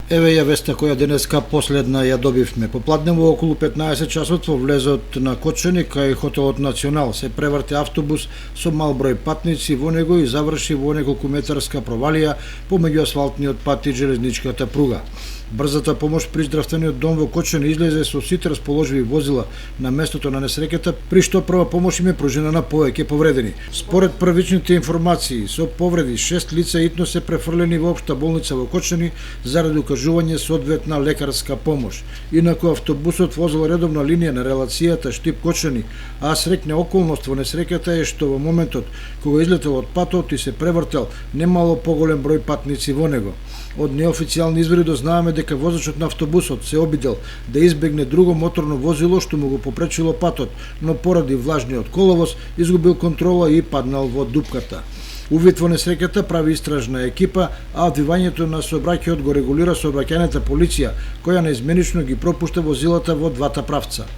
Еве ја веста која денеска последна ја добивме. Попладне во околу 15 часот во влезот на Кочани кај хотелот Национал се преврте автобус со мал број патници во него и заврши во неколкуметарска провалија помеѓу асфалтниот пат и железничката пруга. Брзата помош при здравствениот дом во Кочани излезе со сите расположиви возила на местото на несреќата, при што прва помош им е пружена на повеќе повредени. Според првичните информации, со повреди 6 лица итно се префрлени во општа болница во Кочани заради укажување соодветна лекарска помош. Инаку автобусот возел редовна линија на релацијата Штип-Кочани, а среќна околност во несреќата е што во моментот кога излетел од патот и се превртел немало поголем број патници во него. Од неофицијални извори дознаваме дека возачот на автобусот се обидел да избегне друго моторно возило што му го попречило патот, но поради влажниот коловоз изгубил контрола и паднал во дупката. Увид во несреќата прави истражна екипа, а одвивањето на сообраќајот го регулира сообраќајната полиција, која неизменично ги пропушта возилата во двата правца.